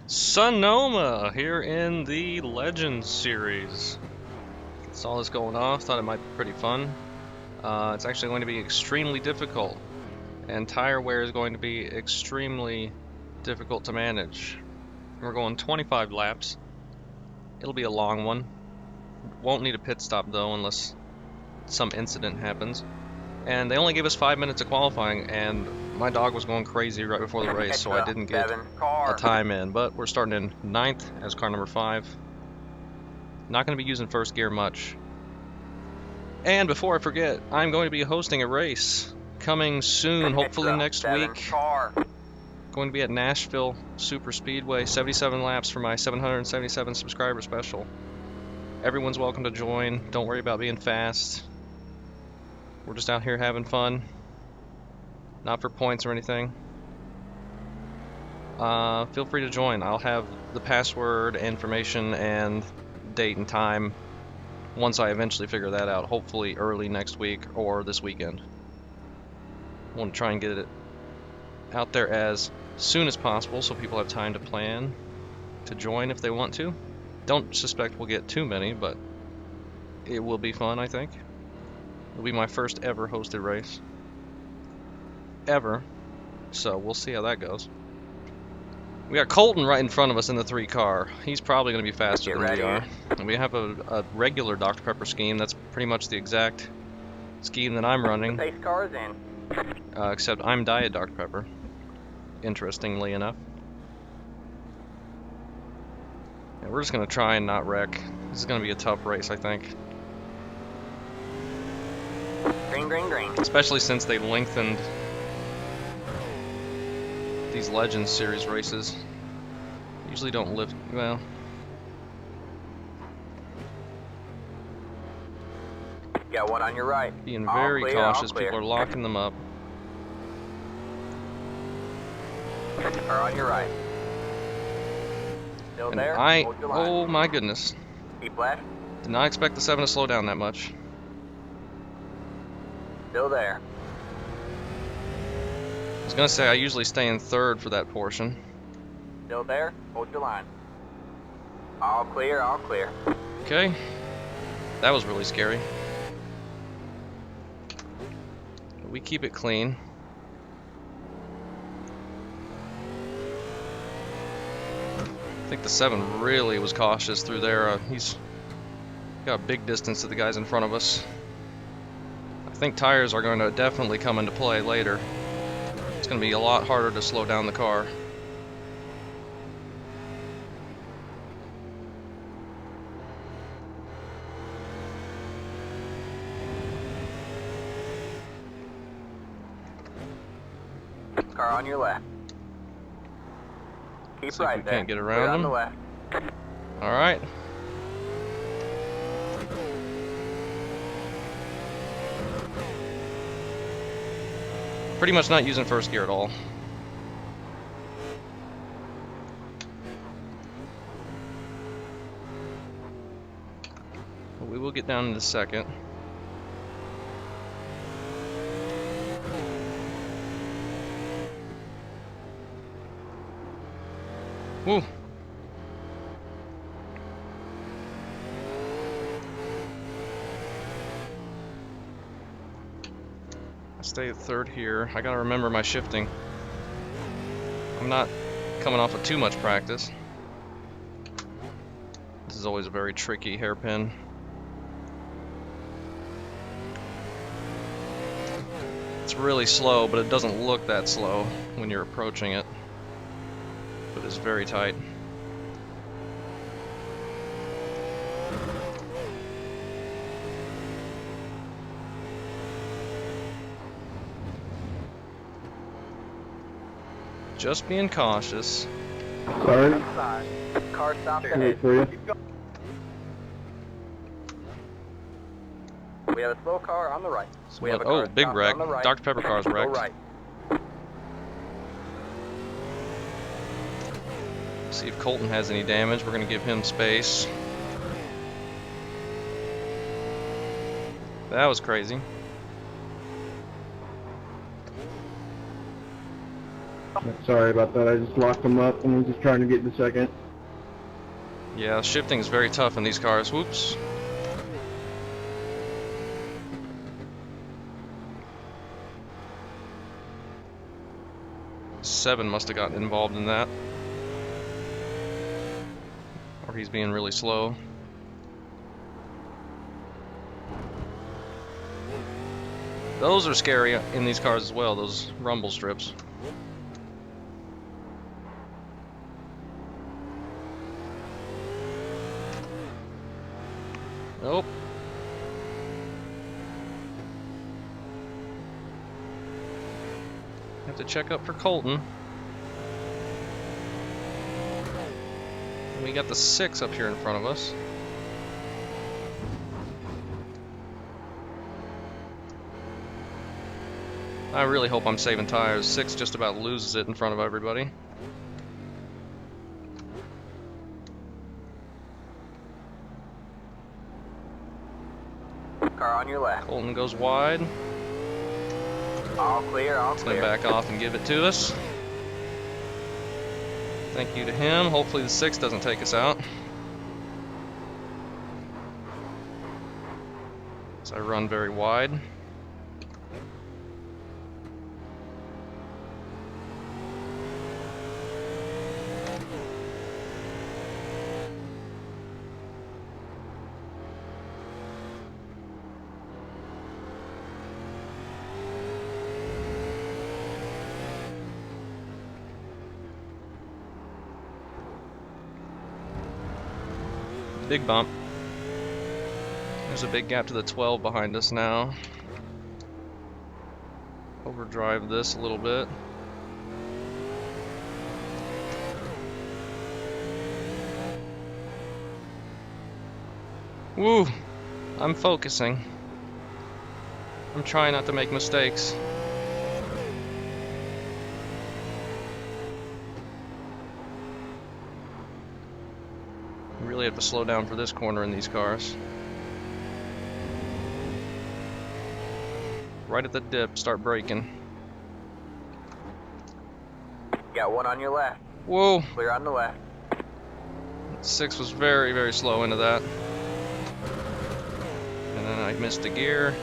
Sonoma here in the Legends Series. Saw this going off, thought it might be pretty fun. It's actually going to be extremely difficult, and tire wear is going to be extremely difficult to manage. We're going 25 laps. It'll be a long one. Won't need a pit stop though unless some incident happens. And they only gave us 5 minutes of qualifying, and my dog was going crazy right before the race, so I didn't get a time in. But we're starting in 9th as car number 5. Not going to be using first gear much. And before I forget, I'm going to be hosting a race coming soon, hopefully next week. Going to be at Nashville Super Speedway, 77 laps for my 777 subscriber special. Everyone's welcome to join. Don't worry about being fast. We're just out here having fun. Not for points or anything. Feel free to join. I'll have the password, information, and date and time once I eventually figure that out, hopefully early next week or this weekend. I want to try and get it out there as soon as possible so people have time to plan to join if they want to. Don't suspect we'll get too many, but it will be fun, I think. It'll be my first ever hosted race. Ever. So we'll see how that goes. We got Colton right in front of us in the 3 car. He's probably going to be faster than we are. And we have a regular Dr. Pepper scheme. That's pretty much the exact scheme that I'm running. Except I'm Diet Dr. Pepper. Interestingly enough. Yeah, we're just going to try and not wreck. This is going to be a tough race, I think. Green, green, green. Especially since they lengthened these Legends Series races. Usually don't lift, well. Got one on your right. Being very cautious, people are locking them up. Or on your right. Still And there? oh my goodness. Keep left. Did not expect the 7 to slow down that much. Still there. I was gonna say I usually stay in 3rd for that portion. Still there? Hold your line. All clear, all clear. Okay. That was really scary. But we keep it clean. I think the 7 really was cautious through there. He's got a big distance to the guys in front of us. I think tires are going to definitely come into play later. It's going to be a lot harder to slow down the car. Car on your left. Keep See right if we there. can't get around on him. the left. All right. Pretty much not using first gear at all. But we will get down in a second. Woo. Stay at 3rd here. I gotta remember my shifting. I'm not coming off of too much practice. This is always a very tricky hairpin. It's really slow, but it doesn't look that slow when you're approaching it. But it's very tight. Just being cautious. Car stop ahead. We have a slow car on the right. We have a car big stopped wreck. on the right. Dr. Pepper car's Go wrecked. right. See if Colton has any damage. We're going to give him space. That was crazy. Sorry about that. I just locked them up and I'm just trying to get the second. Yeah, shifting is very tough in these cars. Whoops. Seven must have gotten involved in that. Or he's being really slow. Those are scary in these cars as well, those rumble strips. Nope. Have to check up for Colton. We got the 6 up here in front of us. I really hope I'm saving tires. 6 just about loses it in front of everybody. Car on your left. Colton goes wide. All clear, all He's gonna clear. back off and give it to us. Thank you to him. Hopefully the 6 doesn't take us out. So I run very wide. Big bump. There's a big gap to the 12 behind us now. Overdrive this a little bit. Woo! I'm focusing. I'm trying not to make mistakes. Really have to slow down for this corner in these cars. Right at the dip, start braking. Got one on your left. Whoa! Clear on the left. 6 was very, very slow into that. And then I missed a gear.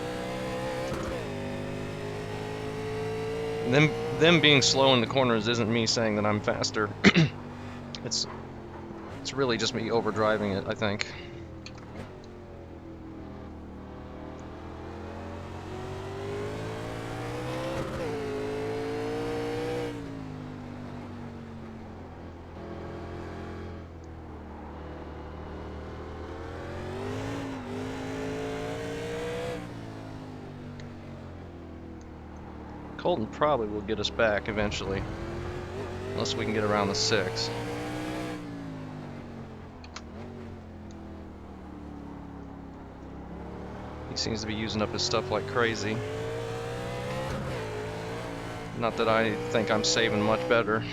And them being slow in the corners isn't me saying that I'm faster. It's really just me overdriving it, I think. Colton probably will get us back eventually, unless we can get around the 6. He seems to be using up his stuff like crazy. Not that I think I'm saving much better,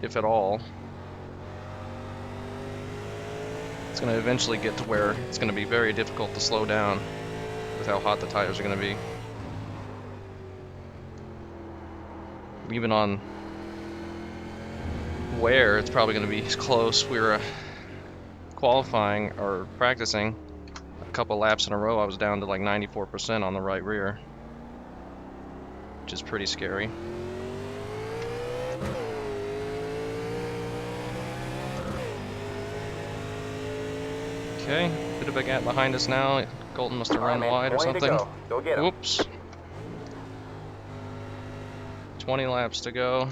if at all. It's going to eventually get to where it's going to be very difficult to slow down with how hot the tires are going to be. Even on wear, it's probably going to be close. We were qualifying or practicing a couple laps in a row. I was down to like 94% on the right rear, which is pretty scary. Okay, bit of a gap behind us now. Colton must have run wide or something. Go get him. Whoops. 20 laps to go.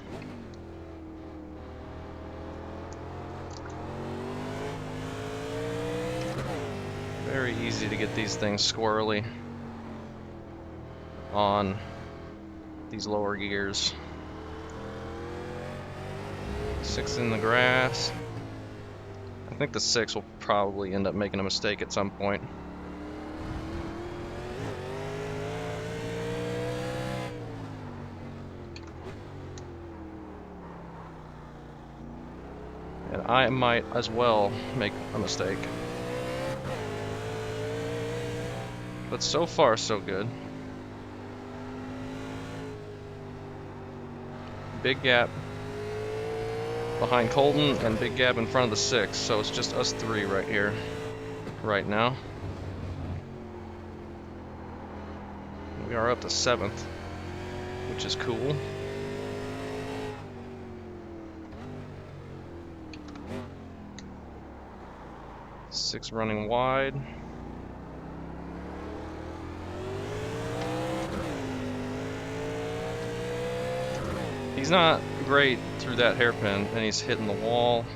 Very easy to get these things squirrely on these lower gears. 6 in the grass. I think the 6 will probably end up making a mistake at some point. And I might as well make a mistake. But so far, so good. big gap behind Colton and big gap in front of the 6, so it's just us 3 right here, right now. We are up to 7th, which is cool. Six running wide. He's not great through that hairpin, and he's hitting the wall.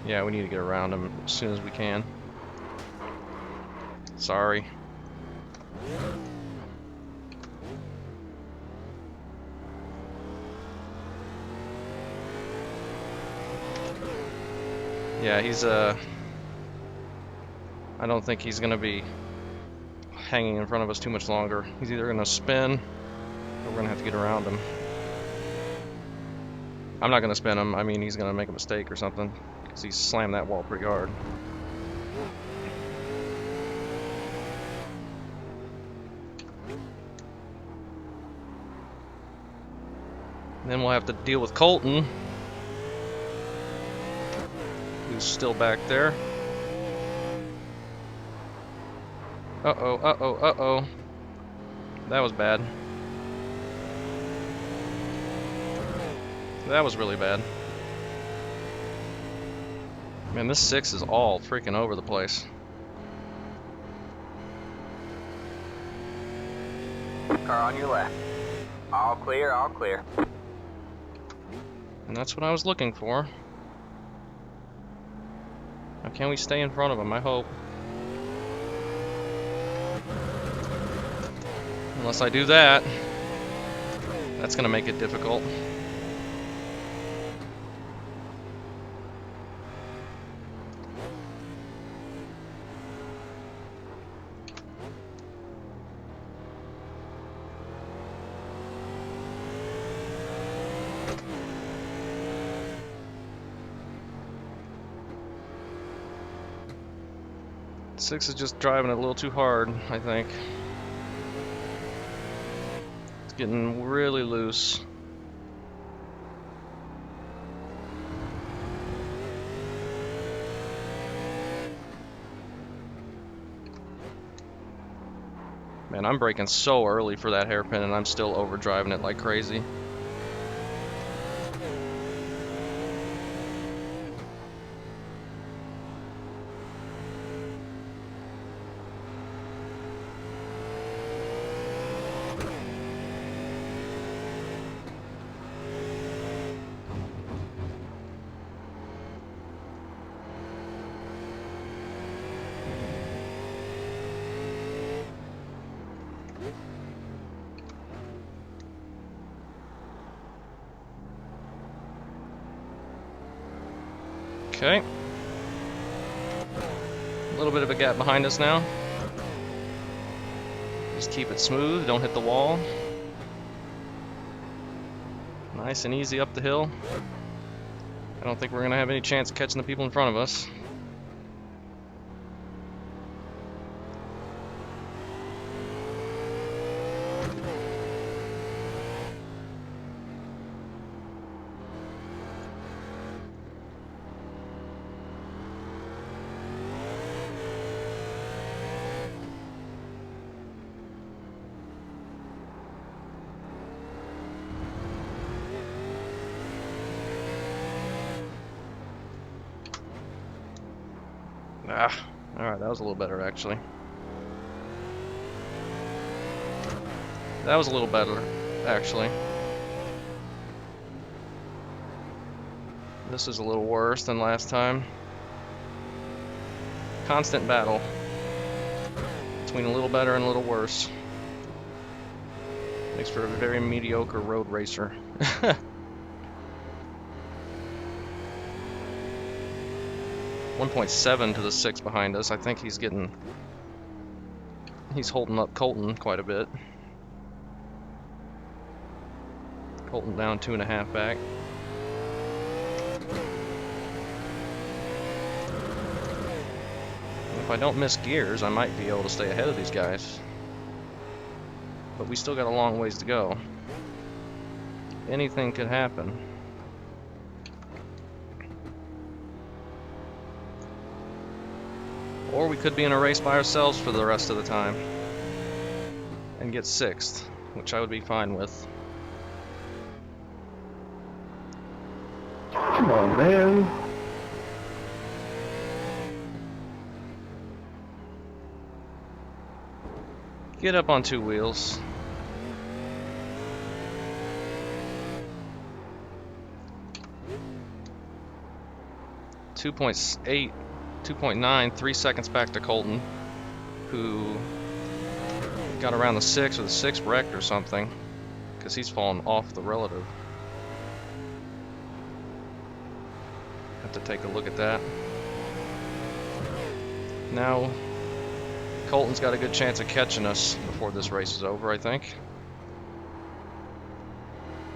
Yeah, we need to get around him as soon as we can. Sorry. Yeah, he's I don't think he's gonna be hanging in front of us too much longer. He's either gonna spin, or we're gonna have to get around him. I'm not gonna spin him. I mean, he's gonna make a mistake or something, because he slammed that wall pretty hard. And then we'll have to deal with Colton, who's still back there. Uh-oh, uh-oh, uh-oh. That was bad. That was really bad. Man, this 6 is all freaking over the place. Car on your left. All clear, all clear. And that's what I was looking for. Now, can we stay in front of him? I hope. Unless I do that, that's gonna make it difficult. Six is just driving it a little too hard, I think. It's getting really loose. Man, I'm braking so early for that hairpin and I'm still overdriving it like crazy. Okay. A little bit of a gap behind us now. Just keep it smooth, don't hit the wall. Nice and easy up the hill. I don't think we're gonna have any chance of catching the people in front of us. Alright, that was a little better actually. That was a little better, actually. This is a little worse than last time. Constant battle between a little better and a little worse. Makes for a very mediocre road racer. 1.7 to the 6 behind us. I think he's holding up Colton quite a bit. Colton down 2.5 back. If I don't miss gears, I might be able to stay ahead of these guys. But we still got a long ways to go. anything could happen. Or we could be in a race by ourselves for the rest of the time and get 6th, which I would be fine with. Come on, man. Get up on 2 wheels. .8, 2.9, 3 seconds back to Colton, who got around the 6 or the 6 wrecked or something, because he's fallen off the relative. Have to take a look at that. Now, Colton's got a good chance of catching us before this race is over, I think.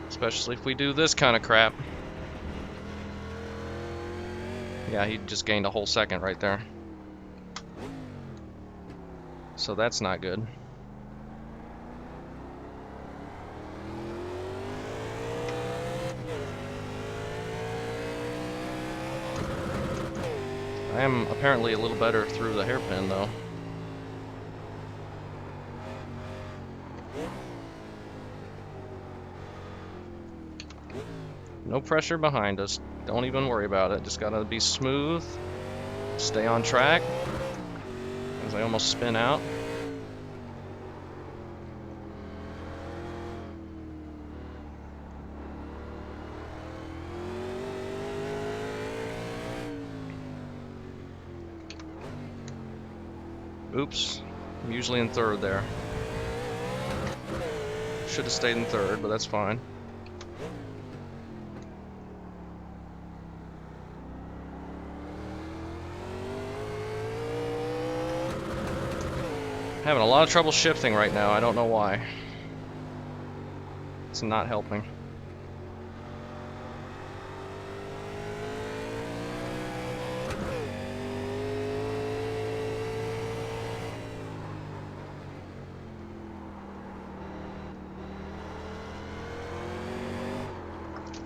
Especially if we do this kind of crap. Yeah, he just gained a whole second right there. So that's not good. I am apparently a little better through the hairpin, though. No pressure behind us. Don't even worry about it. Just gotta be smooth. Stay on track. As I almost spin out. Oops. I'm usually in 3rd there. Should have stayed in 3rd, but that's fine. Having a lot of trouble shifting right now. I don't know why. It's not helping.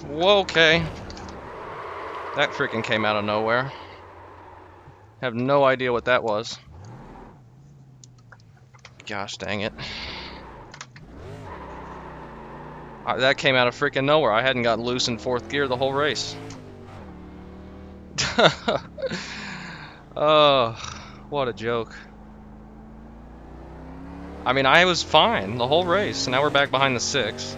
Whoa, okay. That freaking came out of nowhere. Have no idea what that was. Gosh dang it. That came out of freaking nowhere. I hadn't gotten loose in 4th gear the whole race. Oh, what a joke. I mean, I was fine the whole race. Now we're back behind the 6.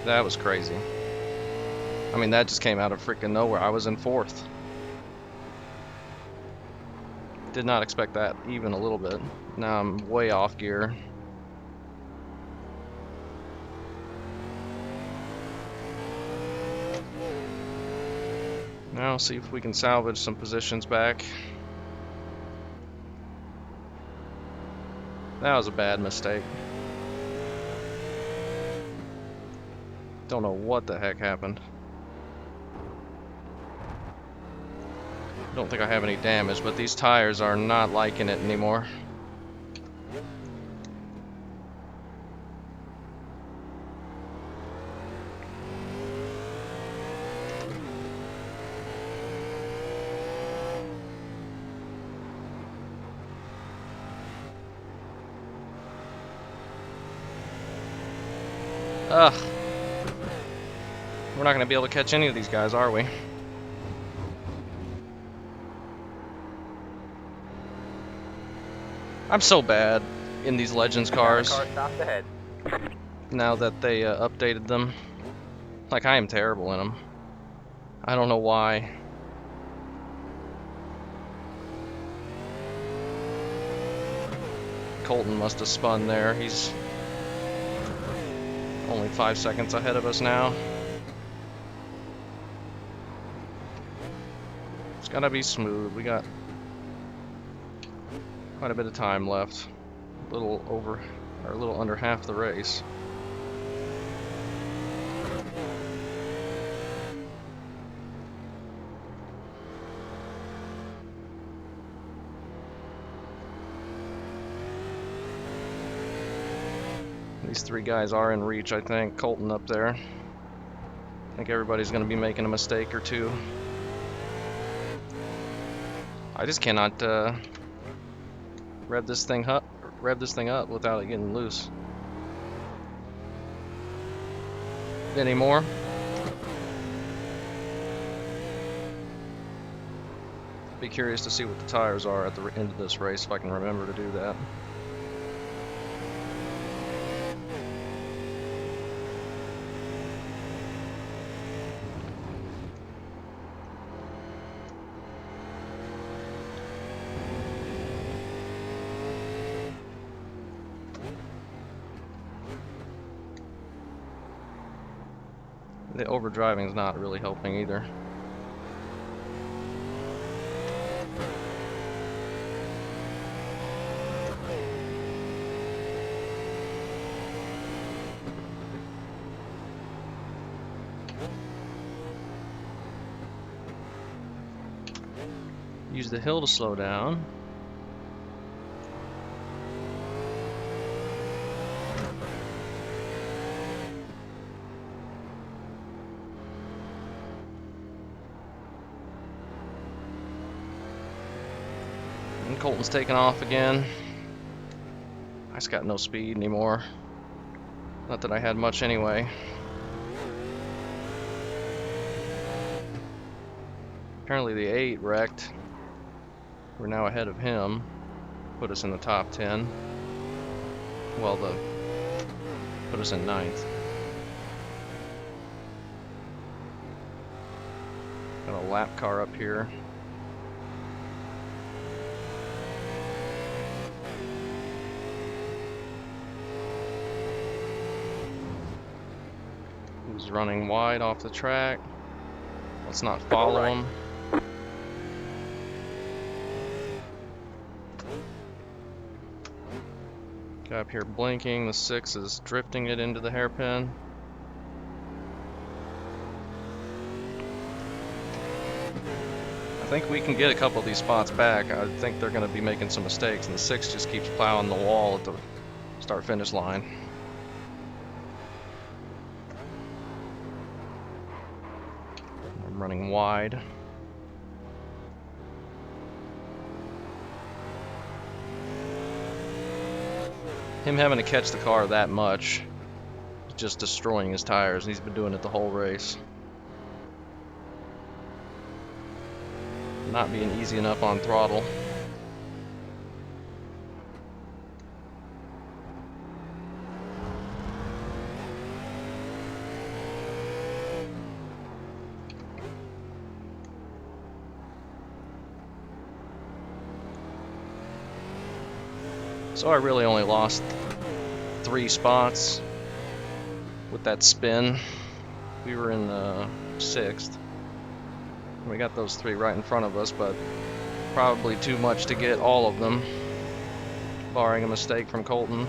That was crazy. I mean, that just came out of freaking nowhere. I was in 4th. Did not expect that even a little bit. Now I'm way off gear. Now see if we can salvage some positions back. That was a bad mistake. Don't know what the heck happened. Don't think I have any damage, but these tires are not liking it anymore. Ugh. We're not going to be able to catch any of these guys, are we? I'm so bad in these Legends cars. Car stopped ahead. Now that they updated them. Like, I am terrible in them. I don't know why. Colton must have spun there. He's only 5 seconds ahead of us now. It's gotta be smooth. We got quite a bit of time left. A little over, or a little under half the race. These These three guys are in reach, I think. Colton up there. I think everybody's going to be making a mistake or two. I just cannot rev this thing up without it getting loose. Any more? Be curious to see what the tires are at the end of this race if I can remember to do that. The overdriving is not really helping either. Use the hill to slow down. And Colton's taking off again. I just got no speed anymore. Not that I had much anyway. Apparently the 8 wrecked. We're now ahead of him. Put us in the top 10. Well, put us in 9th. Got a lap car up here. He's running wide off the track. Let's not follow him. Guy up here blinking. The 6 is drifting it into the hairpin. I think we can get a couple of these spots back. I think they're going to be making some mistakes, and the 6 just keeps plowing the wall at the start-finish line. I'm running wide. Him having to catch the car that much is just destroying his tires, and he's been doing it the whole race. Not being easy enough on throttle. So I really only lost 3 spots with that spin. We were in 6th. We got those 3 right in front of us, but probably too much to get all of them, barring a mistake from Colton.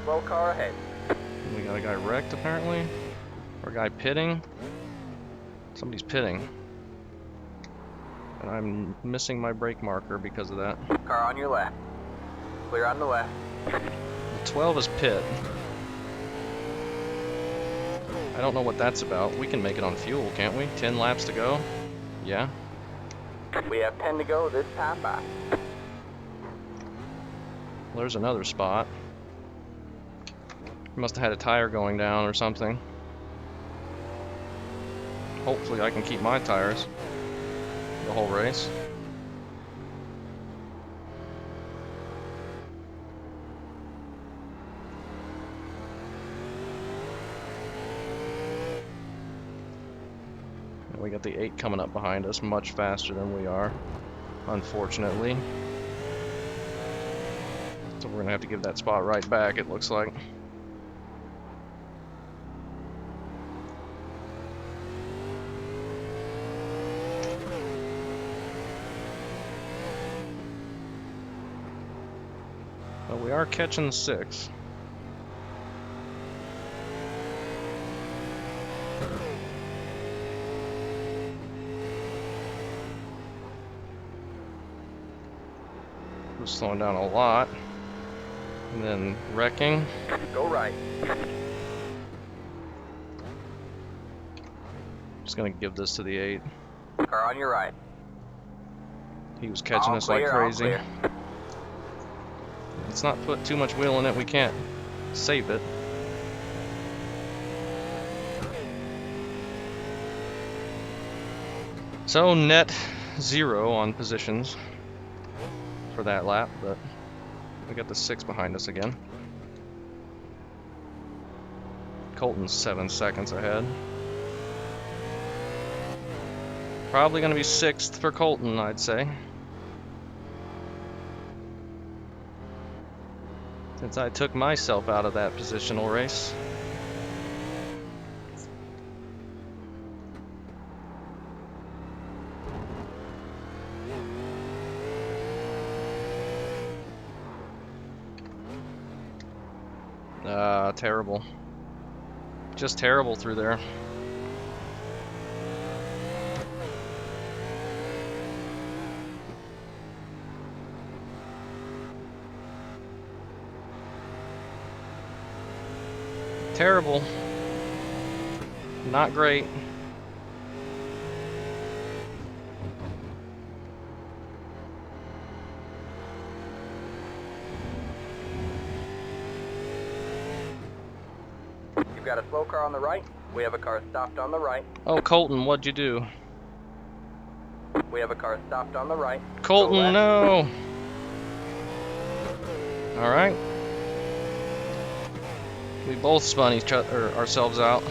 Slow car ahead. We got a guy wrecked apparently, or a guy pitting. Somebody's pitting. And I'm missing my brake marker because of that. Car on your left. Clear on the left. The 12 is pit. I don't know what that's about. We can make it on fuel, can't we? 10 laps to go? Yeah. We have 10 to go this time by. Well, there's another spot. Must have had a tire going down or something. Hopefully I can keep my tires the whole race. And we got the 8 coming up behind us much faster than we are, unfortunately. So we're gonna have to give that spot right back, it looks like. But we are catching the 6. slowing down a lot. And then wrecking. Go right. Just gonna give this to the 8. Car on your right. He was catching All us clear, like all crazy. clear. Let's not put too much wheel in it, we can't save it. So net 0 on positions for that lap, but we got the 6 behind us again. Colton's 7 seconds ahead. Probably going to be 6th for Colton, I'd say. Since I took myself out of that positional race. Terrible. Just terrible through there. Terrible. Not great. You've got a slow car on the right. We have a car stopped on the right. Oh, Colton, what'd you do? We have a car stopped on the right. Colton, no! Alright. We both spun ourselves out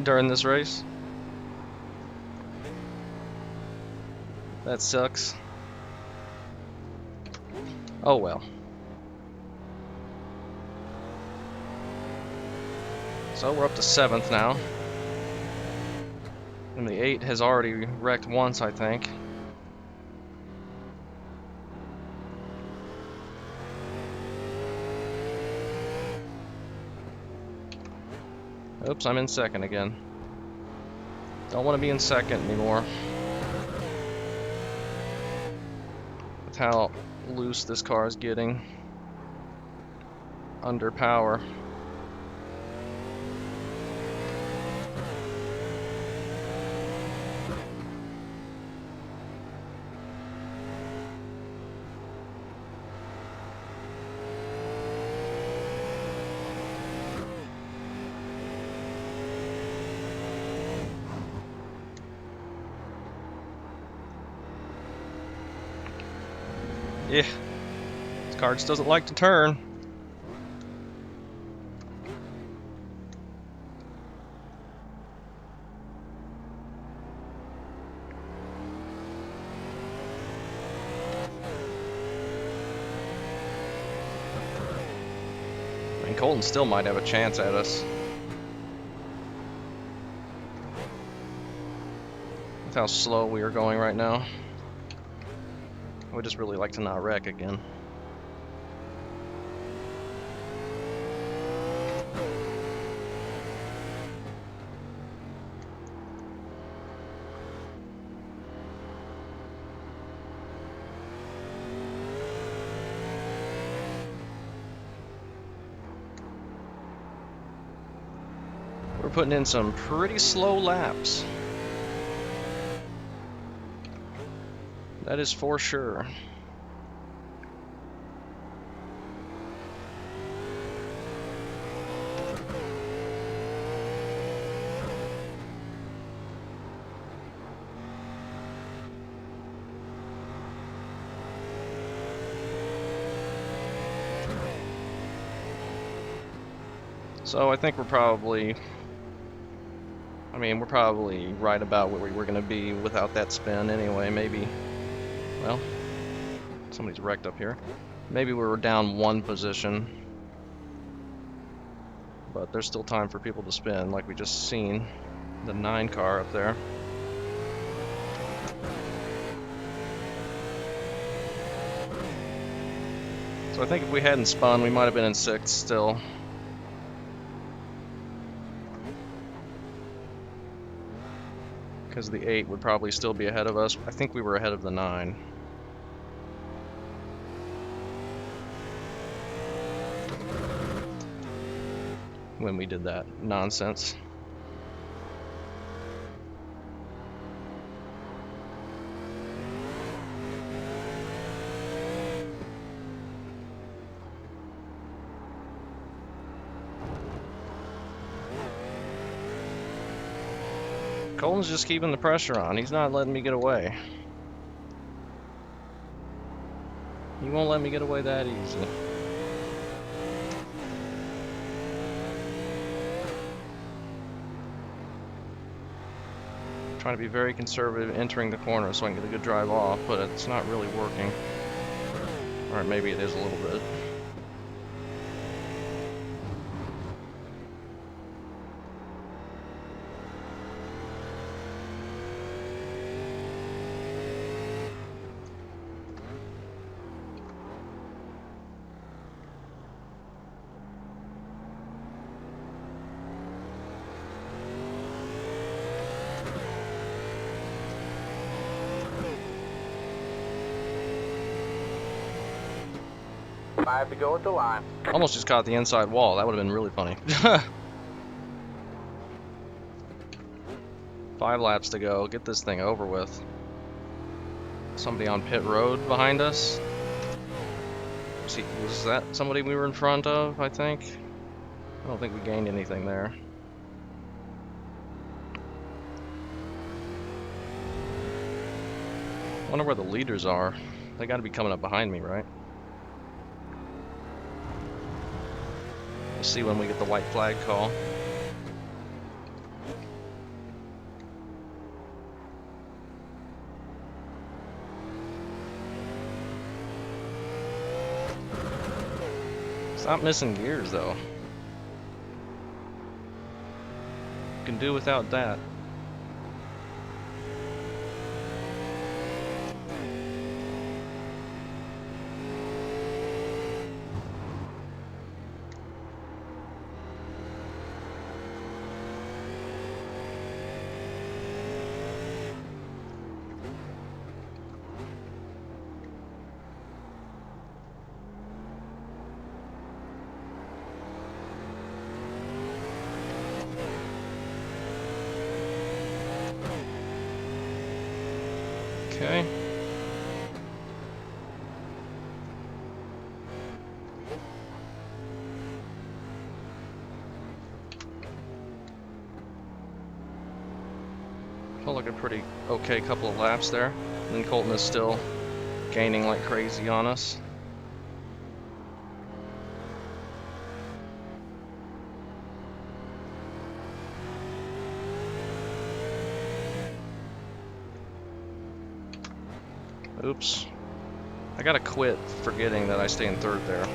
during this race. That sucks. Oh well. So we're up to 7th now. And the 8 has already wrecked once, I think. Oops, I'm in 2nd again. Don't want to be in 2nd anymore. With how loose this car is getting. Under power. Yeah, this car just doesn't like to turn. I mean, Colton still might have a chance at us. With how slow we are going right now. I would just really like to not wreck again. We're putting in some pretty slow laps. That is for sure. So I think we're probably right about where we were going to be without that spin anyway. Maybe, well, somebody's wrecked up here. Maybe we were down 1 position, but there's still time for people to spin, like we just seen the 9 car up there. So I think if we hadn't spun, we might have been in 6th still. Because the 8 would probably still be ahead of us. I think we were ahead of the 9. when we did that nonsense. Colton's just keeping the pressure on. He's not letting me get away. He won't let me get away that easy. Trying to be very conservative entering the corner so I can get a good drive off, but it's not really working. Or maybe it is a little bit. Five to go at the line. Almost just caught the inside wall. That would have been really funny. 5 laps to go. Get this thing over with. Somebody on pit road behind us. Was that somebody we were in front of, I think? I don't think we gained anything there. Wonder where the leaders are. They gotta be coming up behind me, right? We'll see when we get the white flag call. Stop missing gears, though. Can do without that. Okay. Felt like a pretty okay couple of laps there. And then Colton is still gaining like crazy on us. Oops. I gotta quit forgetting that I stay in third there.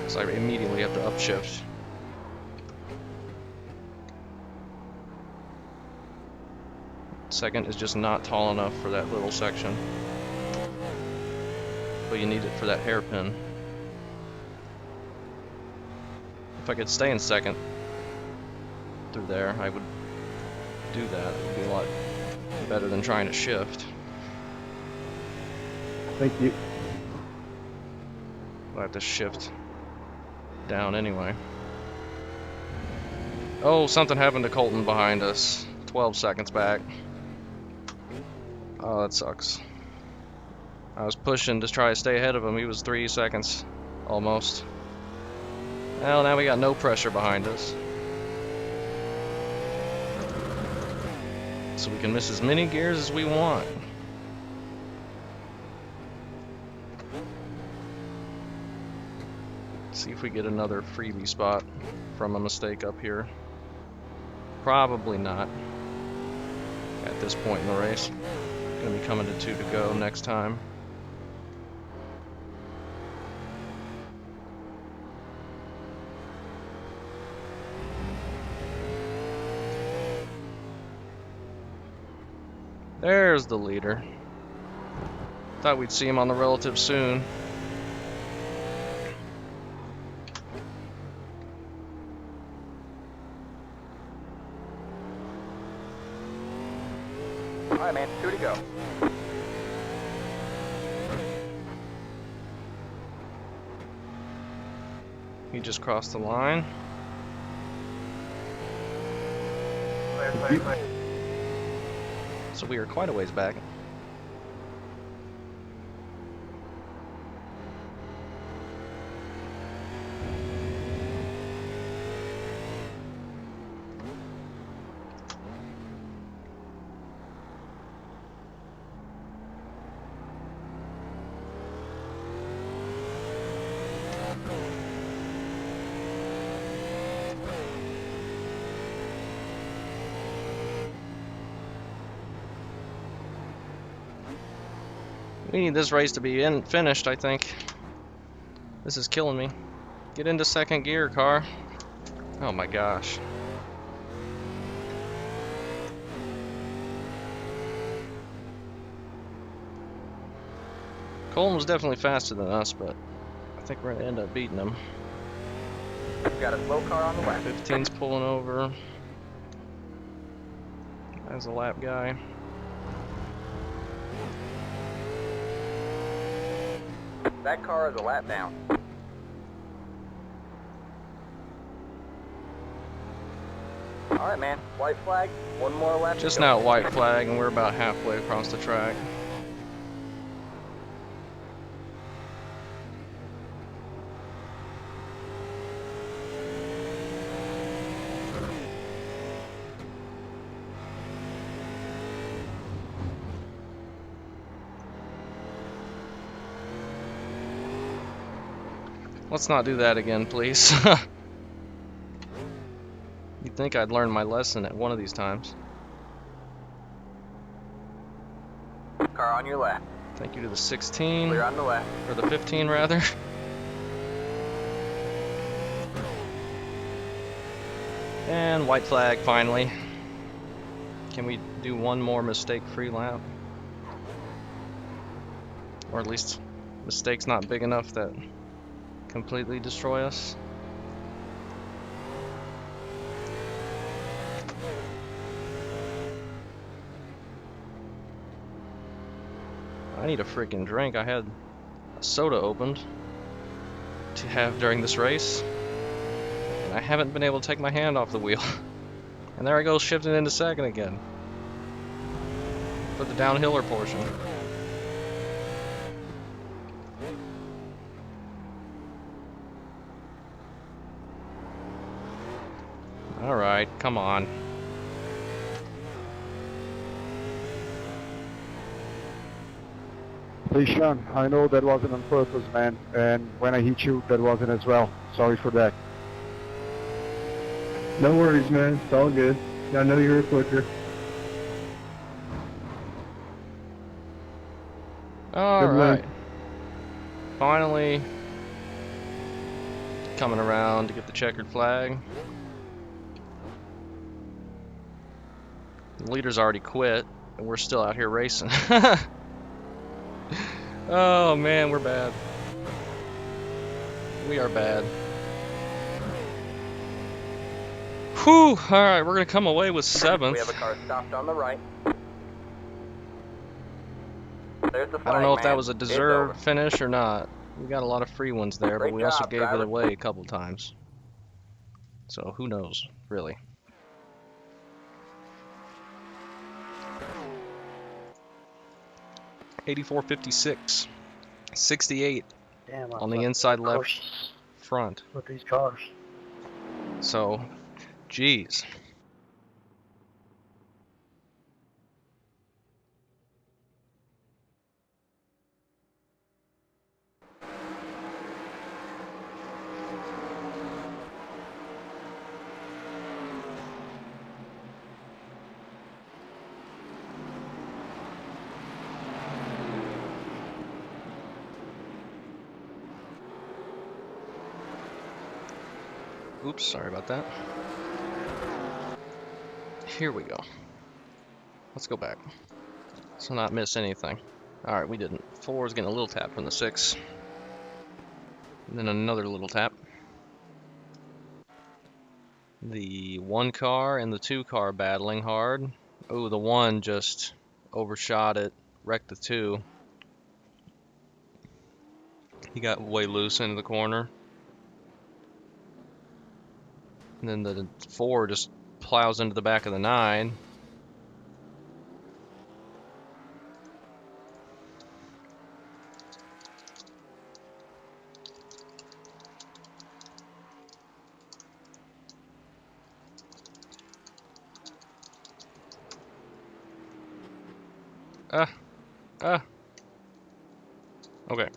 So I immediately have to upshift. Second is just not tall enough for that little section. But you need it for that hairpin. If I could stay in second through there, I would do that. It would be a lot better than trying to shift. Thank you. I'll have to shift down anyway. Oh, something happened to Colton behind us. 12 seconds back. Oh, that sucks. I was pushing to try to stay ahead of him. He was 3 seconds, almost. Well, now we got no pressure behind us. So we can miss as many gears as we want. See if we get another freebie spot from a mistake up here. Probably not at this point in the race. Gonna be coming to 2 to go next time. There's the leader. Thought we'd see him on the relative soon. Alright, man, 2 to go. He just crossed the line. So we are quite a ways back. We need this race to be finished, I think. This is killing me. Get into second gear, car. Oh my gosh. Colton was definitely faster than us, but I think we're gonna end up beating him. We've got a slow car on the left. 15's pulling over. As a lap guy. That car is a lap down. Alright, man. White flag. One more lap. Just now white flag, and we're about halfway across the track. Let's not do that again, please. You'd think I'd learn my lesson at one of these times. Car on your left. Thank you to the 16. Clear on the left. Or the 15, rather. And white flag, finally. Can we do one more mistake-free lap? Or at least, mistake's not big enough that completely destroy us. I need a freaking drink. I had a soda opened to have during this race, and I haven't been able to take my hand off the wheel. And there I go, shifting into second again for the downhiller portion. Alright, come on. Hey Sean, I know that wasn't on purpose, man, and when I hit you, that wasn't as well. Sorry for that. No worries, man. It's all good. I know you're a quicker. Alright. Finally coming around to get the checkered flag. The leader's already quit, and we're still out here racing. Oh man, we're bad. We are bad. Whew! Alright, we're gonna come away with 7th. We have a car stopped on the right. There's the flag, I don't know if that man. was a It's deserved over. finish or not. We got a lot of free ones there, but Great we also job, gave driver. it away a couple times. So who knows, really. $84.56. 68 Damn, on the inside left front. with these cars. So, geez. Oops, sorry about that. Here we go. Let's go back. So not miss anything. Alright, we didn't. 4 is getting a little tap from the 6. And then another little tap. The 1 car and the 2 car battling hard. Oh, the 1 just overshot it, wrecked the 2. He got way loose into the corner. And then the 4 just plows into the back of the 9. Okay.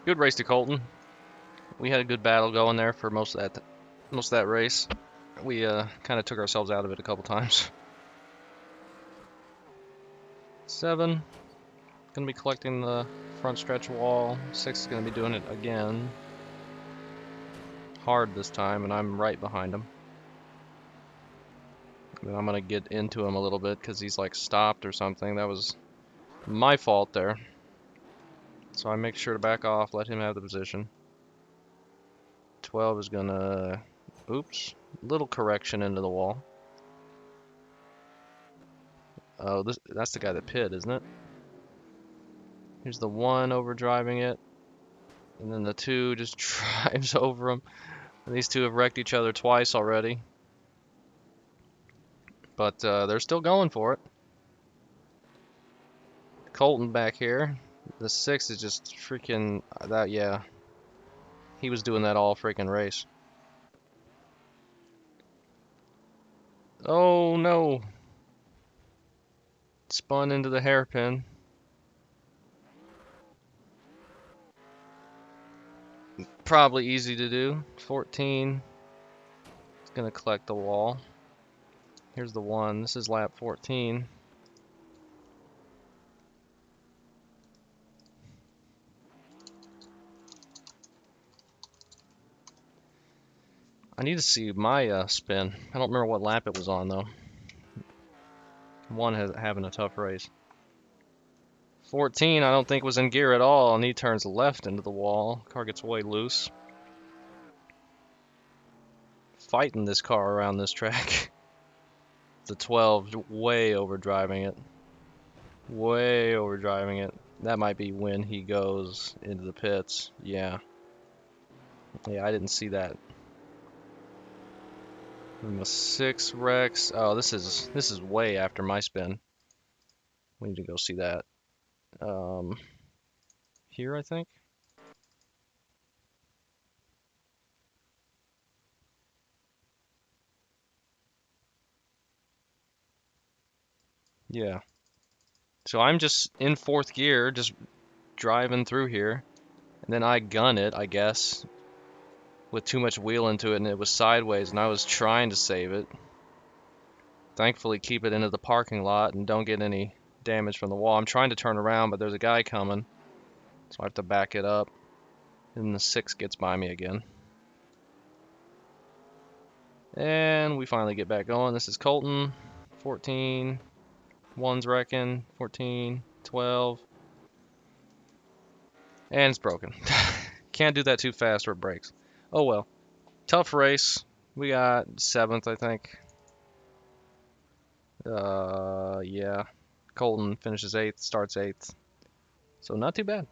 Good race to Colton. We had a good battle going there for most of that race. We kind of took ourselves out of it a couple times. 7. Gonna be collecting the front stretch wall. 6 is gonna be doing it again. Hard this time, and I'm right behind him. And I'm gonna get into him a little bit because he's like stopped or something. That was my fault there. So I make sure to back off, let him have the position. 12 is gonna, oops, little correction into the wall. Oh, that's the guy that pit, isn't it? Here's the 1 overdriving it, and then the 2 just drives over him. And these two have wrecked each other twice already. But they're still going for it. Colton back here. The 6 is just freaking that, yeah. He was doing that all freaking race. Oh no. Spun into the hairpin. Probably easy to do. 14. It's gonna collect the wall. Here's the 1. This is lap 14. I need to see my spin. I don't remember what lap it was on though. 1 having a tough race. 14 I don't think was in gear at all, and he turns left into the wall. Car gets way loose. Fighting this car around this track. The 12 way overdriving it. Way overdriving it. That might be when he goes into the pits. Yeah. Yeah, I didn't see that. And the 6 wrecks. Oh, this is way after my spin. We need to go see that. Here I think. Yeah. So I'm just in 4th gear, just driving through here, and then I gun it, I guess, with too much wheel into it, and it was sideways, and I was trying to save it. Thankfully, keep it into the parking lot and don't get any damage from the wall. I'm trying to turn around, but there's a guy coming, so I have to back it up, and the 6 gets by me again. And we finally get back going. This is Colton, 14, 1's wrecking, 14, 12, and it's broken. Can't do that too fast or it breaks. Oh well. Tough race. We got 7th, I think. Yeah. Colton finishes 8th, starts 8th. So not too bad.